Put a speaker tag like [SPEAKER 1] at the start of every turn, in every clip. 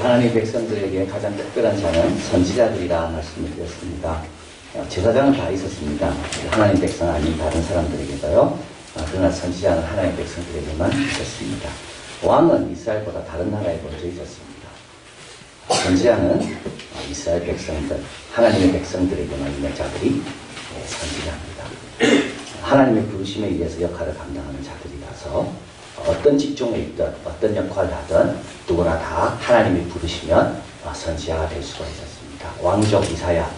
[SPEAKER 1] 하나님의 백성들에게 가장 특별한 자는 선지자들이라 말씀을 드렸습니다. 제사장은 다 있었습니다. 하나님의 백성 아닌 다른 사람들에게도요. 그러나 선지자는 하나님의 백성들에게만 있었습니다. 왕은 이스라엘보다 다른 나라에 먼저 있었습니다. 선지자는 이스라엘 백성들, 하나님의 백성들에게만 있는 자들이 선지자입니다. 하나님의 부르심에 의해서 역할을 감당하는 자들이라서 어떤 직종에 있든 어떤 역할을 하든 누구나 다 하나님이 부르시면 선지자가 될 수가 있었습니다. 왕족 이사야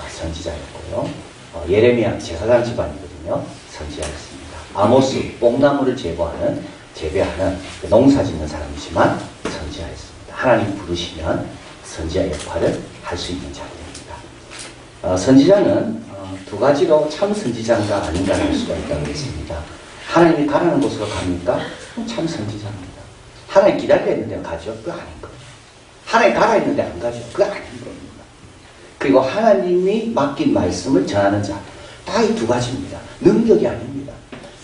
[SPEAKER 1] 선지자였고요. 예레미야 제사장 집안이거든요. 선지자였습니다. 아모스 뽕나무를 재배하는 농사 짓는 사람이지만 선지자였습니다. 하나님 부르시면 선지자 역할을 할 수 있는 자들입니다. 선지자는 두 가지로 참 선지자인가 아닌가 할 수가 있다고 했습니다. 하나님이 가라는 곳으로 갑니까? 참 선지자입니다. 하나님 기다려 있는데 가죠? 그거 아닌 겁니다. 하나님 가라 했는데 안 가죠? 그거 아닌 겁니다. 그리고 하나님이 맡긴 말씀을 전하는 자, 다 이 두 가지입니다. 능력이 아닙니다.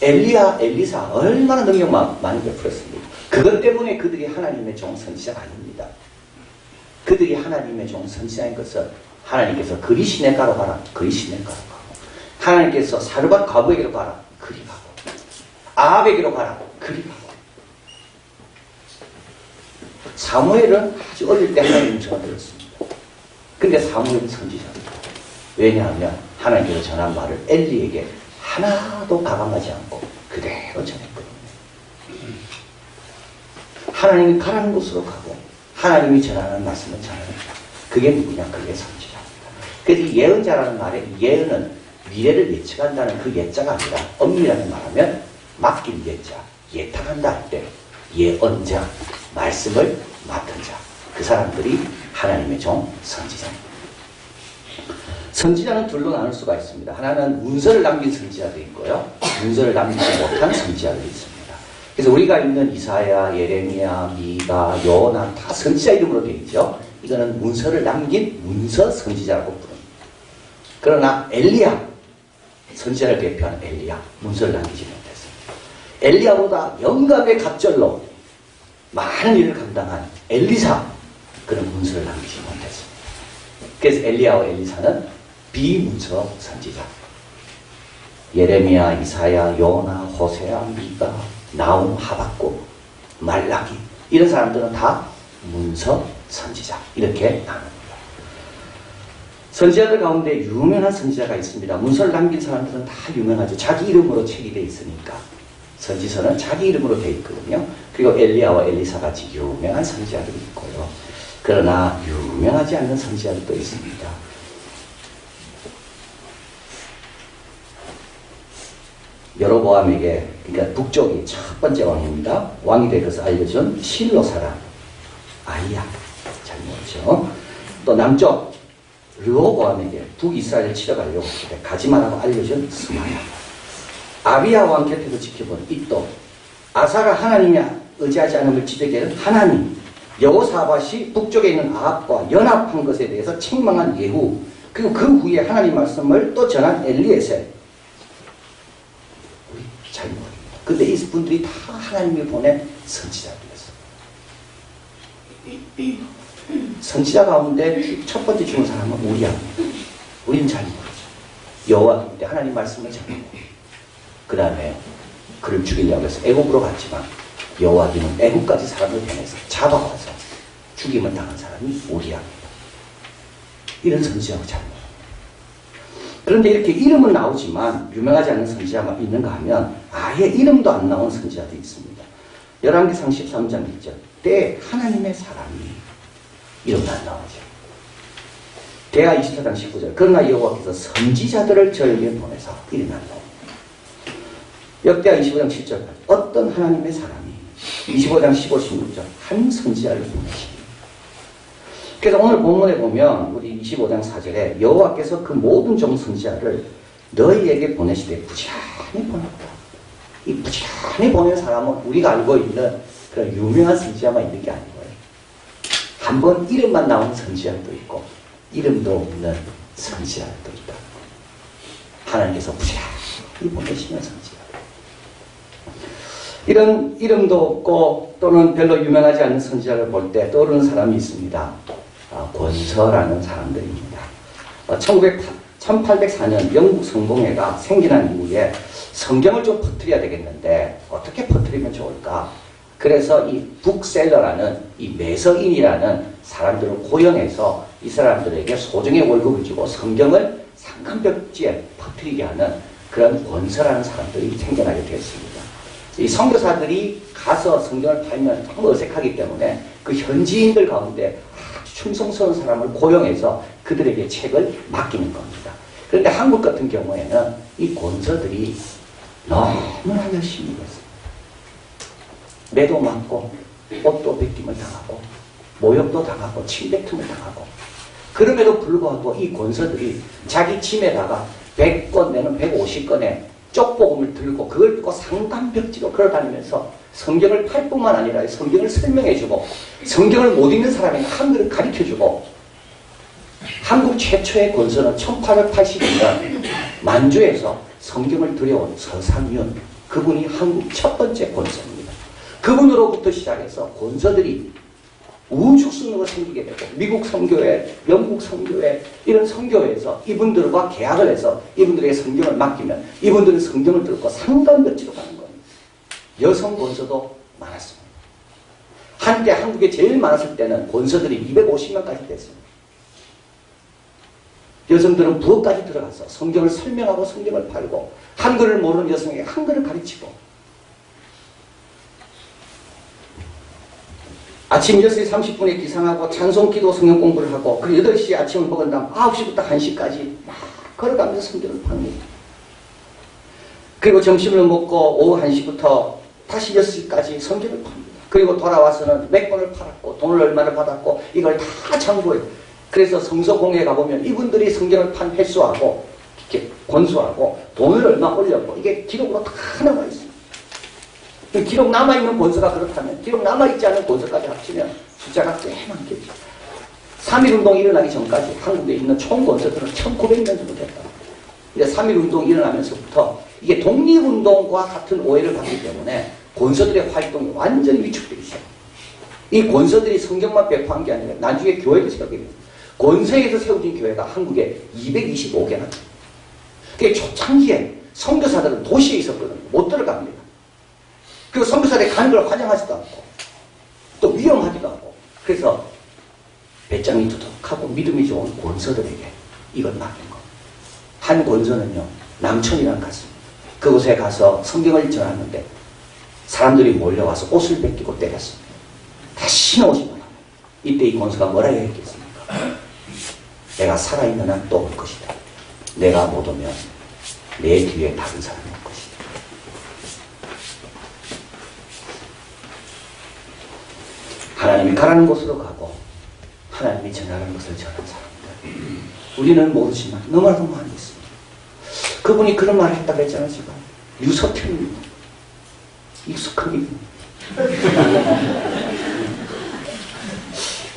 [SPEAKER 1] 엘리야, 엘리사 얼마나 능력 많이 베풀었습니까? 그것 때문에 그들이 하나님의 종 선지자가 아닙니다. 그들이 하나님의 종 선지자인 것은 하나님께서 그리 시냇가로 가라, 그리 시냇가로 가고, 하나님께서 사르밧 과부에게로 가라, 그리 가고, 아합에게로 가라, 그리 가고. 사무엘은 아주 어릴 때 하나님 전화드렸습니다. 근데 사무엘은 선지자입니다. 왜냐하면 하나님께서 전한 말을 엘리에게 하나도 가감하지 않고 그대로 전했거든요. 하나님이 가라는 곳으로 가고 하나님이 전하는 말씀을 전하는 자. 그게 누구냐? 그게 선지자입니다. 그래서 이 예언자라는 말에 예언은 미래를 예측한다는 그 예자가 아니라 엄밀하게 말하면 맡긴 예자, 예탁한다 할 때 예언자, 말씀을 맡은 자. 그 사람들이 하나님의 종 선지자입니다. 선지자는 둘로 나눌 수가 있습니다. 하나는 문서를 남긴 선지자도 있고요. 문서를 남기지 못한 선지자도 있습니다. 그래서 우리가 읽는 이사야, 예레미야, 미가, 요나 다 선지자 이름으로 되어 있죠. 이거는 문서를 남긴 문서 선지자라고 부릅니다. 그러나 엘리야, 선지자를 대표하는 엘리야, 문서를 남기지 못했습니다. 엘리야보다 영감의 갑절로 많은 일을 감당한 엘리사, 그는 문서를 남기지 못했습니다. 그래서 엘리야와 엘리사는 비문서 선지자. 예레미야, 이사야, 요나, 호세아, 미가, 나움, 하박국, 말라기 이런 사람들은 다 문서 선지자 이렇게 나눕니다. 선지자들 가운데 유명한 선지자가 있습니다. 문서를 남긴 사람들은 다 유명하죠. 자기 이름으로 책이 되어 있으니까. 선지서는 자기 이름으로 되어 있거든요. 그리고 엘리야와 엘리사 같이 유명한 선지자들이 있고요. 그러나 유명하지 않는 선지자들도 있습니다. 여로보암에게, 그러니까 북쪽이 첫 번째 왕입니다. 왕이 되어서 알려준 실로 사람 아이야, 잘 모르죠. 또 남쪽 르호보암에게 북이스라엘을 치러가려고 가지마라고 알려준 스마야, 아비야 왕 곁에서 지켜본 이또, 아사가 하나님이 의지하지 않음을 지적하는 하나님, 여호사밧이 북쪽에 있는 아합과 연합한 것에 대해서 책망한 예후, 그리고 그 후에 하나님 말씀을 또 전한 엘리에셀. 우리 잘 모릅니다. 근데 이 분들이 다 하나님이 보낸 선지자들이었어요. 선지자 가운데 첫 번째 죽은 사람은 우리야입니다. 우리는 잘 모르죠. 여호와 때 하나님 말씀을 전하고 그 다음에 그를 죽이려고 해서 애국으로 갔지만 여호와기는 애국까지 사람을 보내서 잡아와서 죽임을 당한 사람이 우리야입니다. 이런 선지자가 잘 모릅니다. 그런데 이렇게 이름은 나오지만 유명하지 않은 선지자가 있는가 하면 아예 이름도 안 나온 선지자도 있습니다. 열왕기상 13장 1절 때 하나님의 사람이 이름은 안 나오죠. 대하 24장 19절 그러나 여호와께서 선지자들을 저에게 보내서 이름이 안 나옵니다. 역대하 25장 7절 어떤 하나님의 사람이 25장 15, 16절 한 선지자를 보내십니다. 그래서 오늘 본문에 보면 우리 25장 4절에 여호와께서 그 모든 종 선지자를 너희에게 보내시되 부지런히 보냈다. 이 부지런히 보낸 사람은 우리가 알고 있는 그런 유명한 선지자만 있는 게 아니고요. 한번 이름만 나온 선지자도 있고 이름도 없는 선지자도 있다. 하나님께서 부지런히 보내시는 선지자. 이런 이름도 없고 또는 별로 유명하지 않는 선지자를 볼 때 떠오르는 사람이 있습니다. 권서라는 사람들입니다. 1804년 영국 성공회가 생겨난 이후에 성경을 좀 퍼뜨려야 되겠는데 어떻게 퍼뜨리면 좋을까? 그래서 이 북셀러라는 이 매서인이라는 사람들을 고용해서 이 사람들에게 소정의 월급을 주고 성경을 상간벽지에 퍼뜨리게 하는 그런 권서라는 사람들이 생겨나게 되었습니다. 이 선교사들이 가서 성경을 팔면 너무 어색하기 때문에 그 현지인들 가운데 아주 충성스러운 사람을 고용해서 그들에게 책을 맡기는 겁니다. 그런데 한국 같은 경우에는 이 권서들이 너무나 열심히 했어요. 매도 맞고 옷도 벗김을 당하고 모욕도 당하고 침뱉음을 당하고 그럼에도 불구하고 이 권서들이 자기 짐에다가 100권 내는 150권의 쪽복음을 들고 그걸 듣고 상간벽지로 걸어다니면서 성경을 팔 뿐만 아니라 성경을 설명해주고 성경을 못 읽는 사람에게 한글을 가르쳐주고 한국 최초의 권서는 1882년 만주에서 성경을 들여온 서상윤 그분이 한국 첫 번째 권서입니다. 그분으로부터 시작해서 권서들이 우후죽순으로 생기게 되고 미국 선교회, 영국 선교회 이런 선교회에서 이분들과 계약을 해서 이분들에게 성경을 맡기면 이분들은 성경을 들고 상간벽지로 가는 겁니다. 여성 권서도 많았습니다. 한때 한국에 제일 많았을 때는 권서들이 250명까지 됐습니다. 여성들은 부엌까지 들어가서 성경을 설명하고 성경을 팔고 한글을 모르는 여성에게 한글을 가르치고 아침 6시 30분에 기상하고 찬송 기도 성경 공부를 하고 그리고 8시에 아침을 먹은 다음 9시부터 1시까지 막 걸어가면서 성경을 팝니다. 그리고 점심을 먹고 오후 1시부터 다시 6시까지 성경을 팝니다. 그리고 돌아와서는 몇 권을 팔았고 돈을 얼마를 받았고 이걸 다 참고해요. 그래서 성서공회에 가보면 이분들이 성경을 판 횟수하고 이렇게 권수하고 돈을 얼마 올렸고 이게 기록으로 다 나와 있습니다. 기록 남아있는 권서가 그렇다면 기록 남아있지 않은 권서까지 합치면 숫자가 꽤 많겠죠. 3.1운동이 일어나기 전까지 한국에 있는 총 권서들은 1900년 정도 됐다. 근데 3.1운동이 일어나면서부터 이게 독립운동과 같은 오해를 받기 때문에 권서들의 활동이 완전히 위축되기 시작합니다. 이 권서들이 성경만 배포한 게 아니라 나중에 교회를 세우게 됩니다. 권서에서 세워진 교회가 한국에 225개나 됩니다. 그게 초창기에 선교사들은 도시에 있었거든요. 못 들어갑니다. 그리고 선교사들이 가는 걸 환영하지도 않고 또 위험하기도 하고 그래서 배짱이 두둑하고 믿음이 좋은 권서들에게 이걸 맡긴 겁니다. 한 권서는요 남천이랑 갔습니다. 그곳에 가서 성경을 전하는데 사람들이 몰려와서 옷을 벗기고 때렸습니다. 다시 나오지 마라. 이때 이 권서가 뭐라 했겠습니까? 내가 살아있는 한 또 올 것이다. 내가 못 오면 내 뒤에 다른 사람이 올 것이다. 하나님이 가라는 곳으로 가고 하나님이 전하는 것을 전한 사람들. 우리는 모르지만 너무나도 많이 있습니다. 그분이 그런 말을 했다고 했잖아요. 제가. 유서편입니다. 익숙한 입입니다.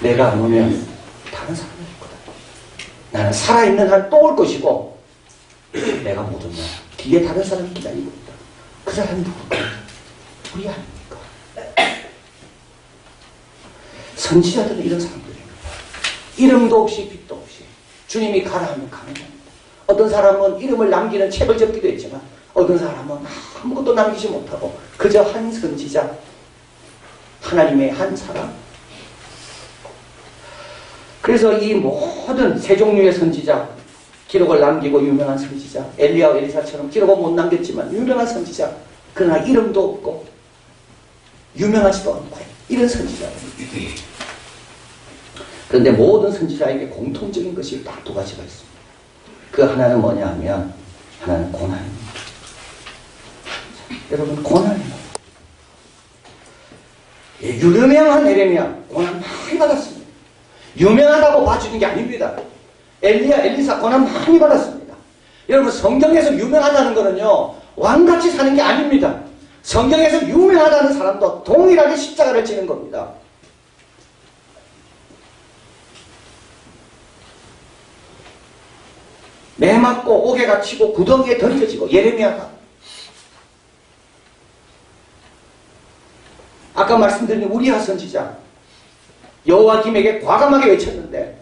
[SPEAKER 1] 내가 안 오면 다른 사람이 올 거다. 나는 살아있는 한 또 올 것이고 내가 못 오면 뒤에 다른 사람이 기다리고 있다. 그 사람이 누굴까? 우리 아닙니까? 선지자들은 이런 사람들입니다. 이름도 없이 빛도 없이 주님이 가라 하면 가는 겁니다. 어떤 사람은 이름을 남기는 책을 적기도 했지만 어떤 사람은 아무것도 남기지 못하고 그저 한 선지자, 하나님의 한 사람. 그래서 이 모든 세 종류의 선지자, 기록을 남기고 유명한 선지자, 엘리야와 엘리사처럼 기록을 못 남겼지만 유명한 선지자, 그러나 이름도 없고 유명하지도 않고 이런 선지자입니다. 그런데 모든 선지자에게 공통적인 것이 딱 두 가지가 있습니다. 그 하나는 뭐냐 하면 하나는 고난입니다. 여러분 고난입니다. 예, 유명한 에레미야 고난 많이 받았습니다. 유명하다고 봐주는 게 아닙니다. 엘리야, 엘리사 고난 많이 받았습니다. 여러분 성경에서 유명하다는 거는요 왕같이 사는 게 아닙니다. 성경에서 유명하다는 사람도 동일하게 십자가를 지는 겁니다. 매 맞고 옥에 갇히고 구덩이에 던져지고 예레미야가 아까 말씀드린 우리야 선지자 여호와김에게 과감하게 외쳤는데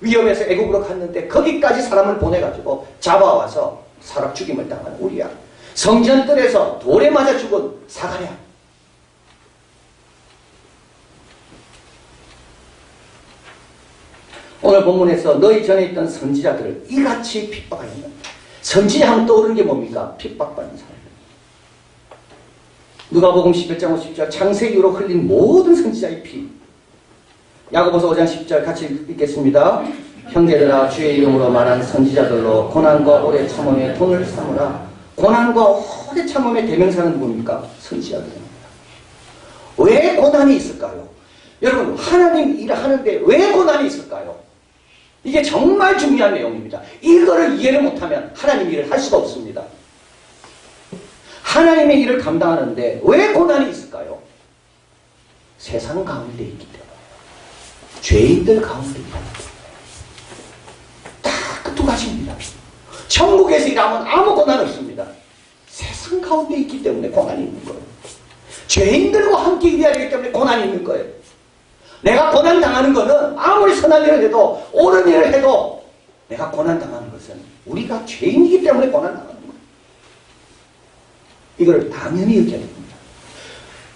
[SPEAKER 1] 위험해서 애굽으로 갔는데 거기까지 사람을 보내가지고 잡아와서 사람 죽임을 당한 우리야. 성전뜰에서 돌에 맞아 죽은 사가랴. 오늘 본문에서 너희 전에 있던 선지자들을 이같이 핍박하였는데 선지자 하면 떠오르는 게 뭡니까? 핍박받는 사람. 누가복음 11장 50절 창세기로 흘린 모든 선지자의 피. 야고보서 5장 10절 같이 읽겠습니다. 형제들아 주의 이름으로 말한 선지자들로 고난과 오래 참음의 돈을 삼으라. 고난과 오래 참음의 대명사는 뭡니까? 선지자들입니다. 왜 고난이 있을까요? 여러분 하나님 일을 하는데 왜 고난이 있을까요? 이게 정말 중요한 내용입니다. 이거를 이해를 못하면 하나님 일을 할 수가 없습니다. 하나님의 일을 감당하는데 왜 고난이 있을까요? 세상 가운데 있기 때문에 죄인들 가운데 있기 때문에 다 그 두 가지입니다. 천국에서 일하면 아무 고난 없습니다. 세상 가운데 있기 때문에 고난이 있는 거예요. 죄인들과 함께 일해야 되기 때문에 고난이 있는 거예요. 내가 고난 당하는 것은 아무리 선한 일을 해도 옳은 일을 해도 내가 고난 당하는 것은 우리가 죄인이기 때문에 고난 당하는 거예요. 이걸 당연히 여겨야 됩니다.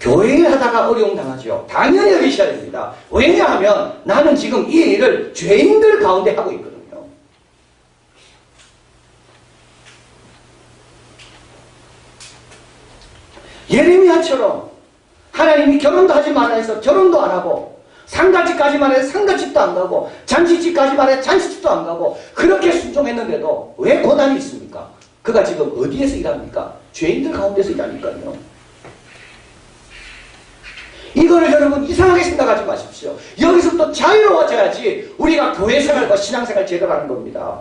[SPEAKER 1] 교회를 하다가 어려움 당하죠. 당연히 여기셔야 됩니다. 왜냐하면 나는 지금 이 일을 죄인들 가운데 하고 있거든요. 예레미야처럼 하나님이 결혼도 하지 말라 해서 결혼도 안 하고 상가집까지 말해 상가집도 안 가고 잔치집까지 말해 잔치집도 안 가고 그렇게 순종했는데도 왜 고난이 있습니까? 그가 지금 어디에서 일합니까? 죄인들 가운데서 일하니까요. 이거를 여러분 이상하게 생각하지 마십시오. 여기서부터 자유로워져야지 우리가 교회생활과 신앙생활 제대로 하는 겁니다.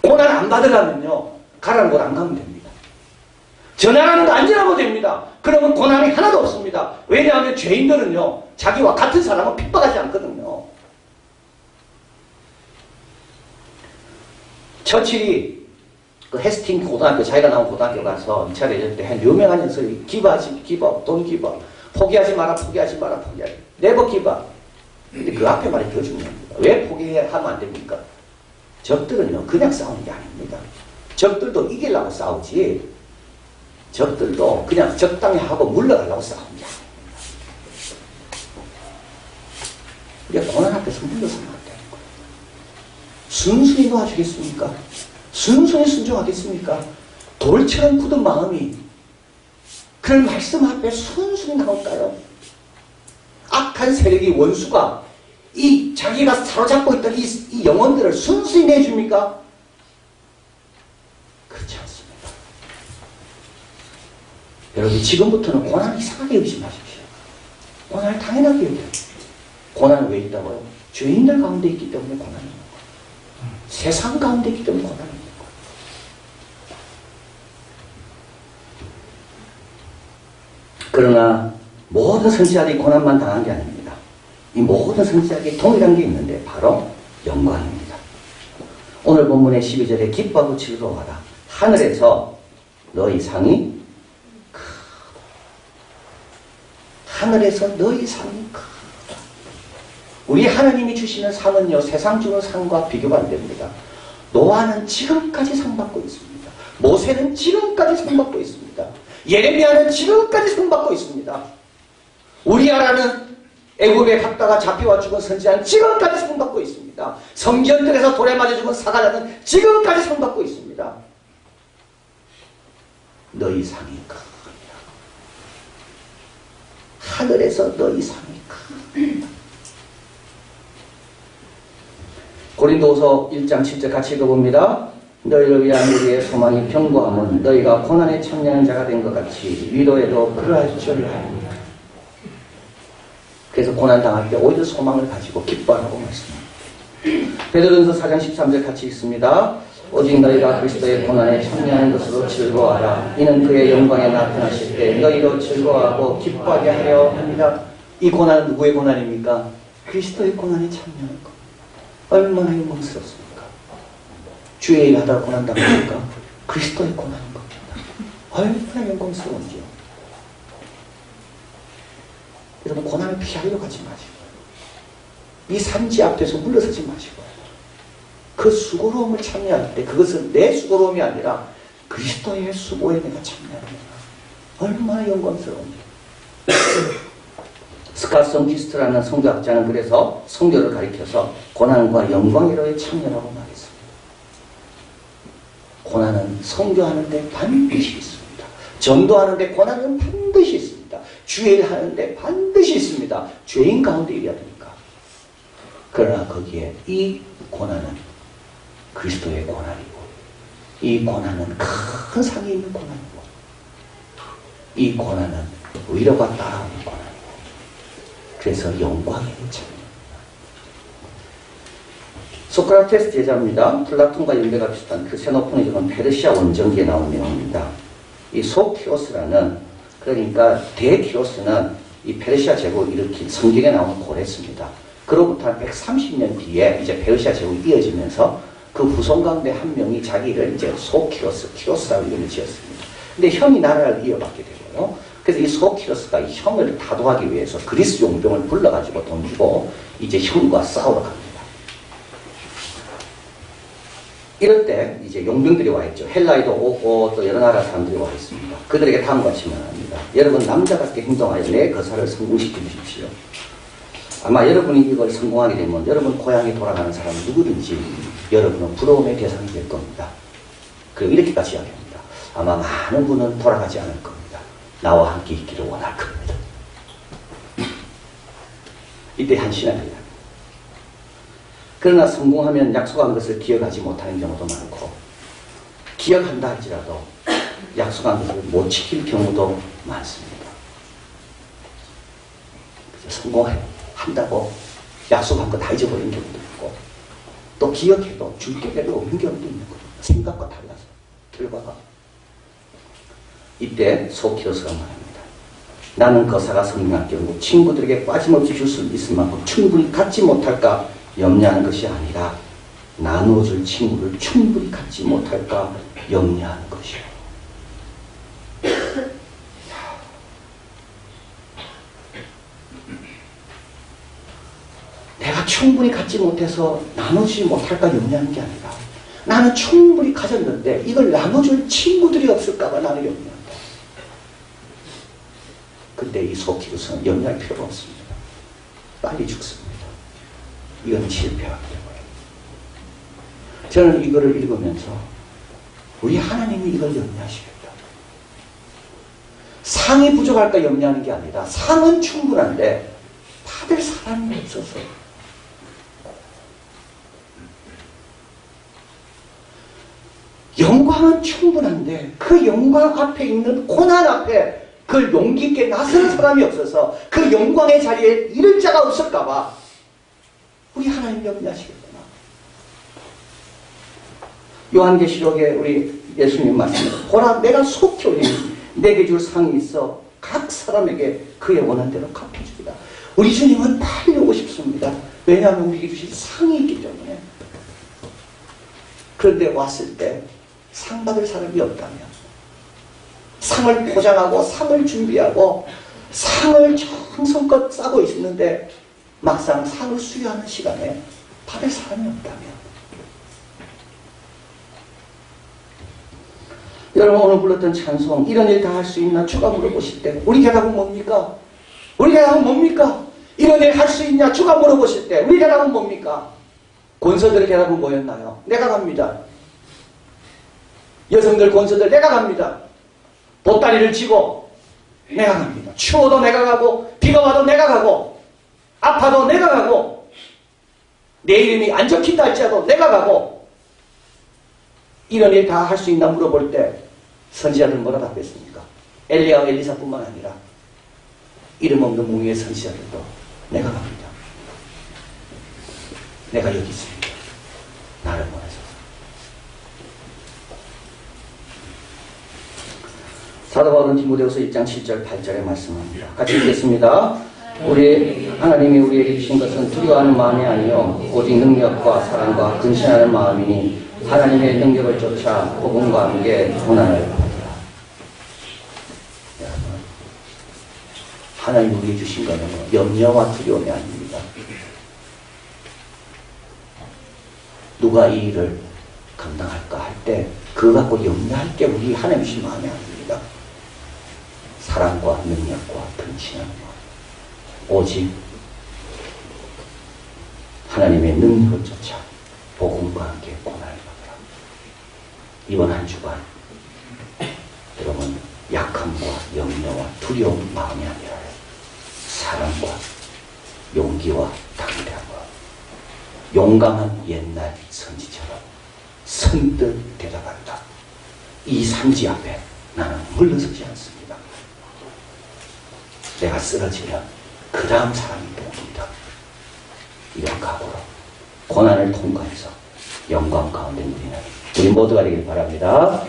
[SPEAKER 1] 고난 안 받으려면요 가라는 곳 안 가면 됩니다. 전화하는 거 안 지나면 됩니다. 그러면 고난이 하나도 없습니다. 왜냐하면 죄인들은요 자기와 같은 사람은 핍박하지 않거든요. 처칠이 그 헤스팅 고등학교, 자기가 나온 고등학교 가서 2차 대전 때 한 유명한 연설이 기버, 돈 기버, 포기하지 마라, 포기하지 마라, 포기하지 네버 기버. 근데 그 앞에 말이 더 중요합니다. 왜 포기하면 안 됩니까? 적들은요 그냥 싸우는 게 아닙니다. 적들도 이기려고 싸우지 적들도 그냥 적당히 하고 물러가려고 싸우는 게 아닙니다. 우리가 고난 앞에서 물러서면 안 되는 거예요. 순순히 놓아주겠습니까? 순순히 순종하겠습니까? 돌처럼 굳은 마음이 그런 말씀 앞에 순순히 나올까요? 악한 세력이 원수가 이 자기가 사로잡고 있던 이 영혼들을 순순히 내줍니까? 그렇지 않습니다. 여러분 지금부터는 고난을 이상하게 여기지 마십시오. 고난을 당연하게 여겨요. 고난은 왜 있다고요? 죄인들 가운데 있기 때문에 고난이 있는 거예요. 세상 가운데 있기 때문에 고난이 있는 거예요. 그러나 모든 선지자들이 고난만 당한 게 아닙니다. 이 모든 선지자에게 동일한 게 있는데 바로 영광입니다. 오늘 본문의 12절에 기뻐하고 즐거워하라. 하늘에서 너희 상이 크다. 하늘에서 너희 상이 크다. 우리 하나님이 주시는 상은요 세상 주는 상과 비교가 안 됩니다. 노아는 지금까지 상 받고 있습니다. 모세는 지금까지 상 받고 있습니다. 예레미야는 지금까지 상 받고 있습니다. 우리아라는 애굽에 갔다가 잡혀와 죽은 선지자는 지금까지 상 받고 있습니다. 성전들에서 돌에 맞아 죽은 사가랴는 지금까지 상 받고 있습니다. 너희 상이 크다. 하늘에서 너희 상이 크다. 고린도후서 1장 7절 같이 읽어봅니다. 너희를 위한 우리의 소망이 견고함은 너희가 고난에 참여하는 자가 된 것 같이 위로에도 그러할 줄 압니다. 그래서 고난 당할 때 오히려 소망을 가지고 기뻐하라고 말씀합니다. 베드로전서 4장 13절 같이 읽습니다. 오직 너희가 그리스도의 고난에 참여하는 것으로 즐거워하라. 이는 그의 영광에 나타나실 때 너희로 즐거워하고 기뻐하게 하려 합니다. 이 고난은 누구의 고난입니까? 그리스도의 고난에 참여하는 것. 얼마나 영광스럽습니까? 주의 일 하다가 고난 당합니까? 그리스도의 고난인 겁니다. 얼마나 영광스러운지요. 여러분 고난을 피하려고 하지 마시고 이 산지 앞에서 물러서지 마시고 그 수고로움을 참여할 때 그것은 내 수고로움이 아니라 그리스도의 수고에 내가 참여하는 얼마나 영광스러운지. 스카성 기스트라는 성교학자는 그래서 성교를 가리켜서 고난과 영광이로의 참여라고 말했습니다. 고난은 성교하는데 반드시 있습니다. 전도하는데 고난은 반드시 있습니다. 주일 하는데 반드시 있습니다. 죄인 가운데 일해야 되니까. 그러나 거기에 이 고난은 그리스도의 고난이고 이 고난은 큰 상이 있는 고난이고 이 고난은 위로가 따라오는 고난이고 그래서 영광에 참여합니다. 소크라테스 제자입니다. 플라톤과 연배가 비슷한 그 세노폰이 적은 페르시아 원정기에 나온 내용입니다. 이 소키오스라는 그러니까 대키오스는 이 페르시아 제국을 일으킨 성경에 나오는 고레스입니다. 그로부터 한 130년 뒤에 이제 페르시아 제국이 이어지면서 그 후손 가운데 한 명이 자기를 이제 키로스라고 이름을 지었습니다. 근데 형이 나라를 이어받게 되고요. 그래서 이 소키로스가 이 형을 타도하기 위해서 그리스 용병을 불러가지고 돈 주고 이제 형과 싸우러 갑니다. 이럴 때 이제 용병들이 와 있죠. 헬라에도 오고 또 여러 나라 사람들이 와 있습니다. 그들에게 다음과 같이 말합니다. 여러분 남자답게 행동하여 내 거사를 성공시켜 주십시오. 아마 여러분이 이걸 성공하게 되면 여러분 고향에 돌아가는 사람 누구든지 여러분은 부러움의 대상이 될 겁니다. 그리고 이렇게까지 이야기합니다. 아마 많은 분은 돌아가지 않을 겁니다. 나와 함께 있기를 원할 겁니다. 이때 한 신학이다. 그러나 성공하면 약속한 것을 기억하지 못하는 경우도 많고 기억한다 할지라도 약속한 것을 못 지킬 경우도 많습니다. 성공한다고 약속한 거 다 잊어버리는 경우도 있고 또 기억해도 줄기대로 없는 경우도 있는 거예요. 생각과 달라서 결과가. 이때 소키로스가 말합니다. 나는 거사가 성공할 경우 친구들에게 빠짐없이 줄 수 있을 만큼 충분히 갖지 못할까 염려하는 것이 아니라 나누어줄 친구를 충분히 갖지 못할까 염려하는 것이요. 내가 충분히 갖지 못해서 나누지 못할까 염려하는 게 아니라 나는 충분히 가졌는데 이걸 나눠줄 친구들이 없을까봐 나는 염려한다. 근데 이 소키로스는 염려할 필요가 없습니다. 빨리 죽습니다. 이건 실패하게 되고요. 저는 이거를 읽으면서 우리 하나님이 이걸 염려하시겠다. 상이 부족할까 염려하는 게 아니라 상은 충분한데 받을 사람이 없어서 영광은 충분한데 그 영광 앞에 있는 고난 앞에 그걸 용기 있게 나서는 사람이 없어서 그 영광의 자리에 이를 자가 없을까봐 우리 하나님 염려하시겠구나. 요한계시록에 우리 예수님 말씀에 보라 내가 속히 오리니 내게 줄 상이 있어 각 사람에게 그의 원한 대로 갚아주리라. 우리 주님은 빨리 오고 싶습니다. 왜냐하면 우리에게 주신 상이 있기 때문에. 그런데 왔을 때 상 받을 사람이 없다면 상을 포장하고 상을 준비하고 상을 정성껏 싸고 있는데 막상 상을 수여하는 시간에 받을 사람이 없다면 여러분 오늘 불렀던 찬송 이런 일 다 할 수 있나 주가 물어보실 때 우리 대답은 뭡니까? 우리 대답은 뭡니까? 이런 일 할 수 있냐 주가 물어보실 때 우리 대답은 뭡니까? 권서들의 대답은 뭐였나요? 내가 갑니다. 여성들 권서들 내가 갑니다. 보따리를 쥐고 내가 갑니다. 추워도 내가 가고 비가 와도 내가 가고 아파도 내가 가고 내 이름이 안 적힌다 할지라도 내가 가고 이런 일 다 할 수 있나 물어볼 때 선지자들은 뭐라 답했습니까? 엘리야와 엘리사뿐만 아니라 이름 없는 무리의 선지자들도 내가 갑니다. 내가 여기 있습니다. 나를 보내소서. 사도 바울은 디모데후서 1장 7절 8절에 말씀합니다. 같이 읽겠습니다. 우리 하나님이 우리에게 주신 것은 두려워하는 마음이 아니요 오직 능력과 사랑과 근신하는 마음이니 하나님의 능력을 쫓아 복음과 함께 고난을 받으라. 하나님 우리에게 주신 거는 염려와 두려움이 아닙니다. 누가 이 일을 감당할까 할 때 그거 갖고 염려할 게 우리 하나님 주신 마음이 아닙니다. 사랑과 능력과 튼치는 오직 하나님의 능력을 쫓아 복음과 함께 고난을 받으라. 이번 한 주간 여러분 약함과 염려와 두려움 마음이 아니라 사랑과 용기와 담대함과 용감한 옛날 선지처럼 선뜻 대답한다. 이 산지 앞에 나는 물러서지 않습니다. 내가 쓰러지면 그 다음 사람이 복이다. 이런 각오로 고난을 통과해서 영광 가운데 누리는 우리 모두가 되길 바랍니다.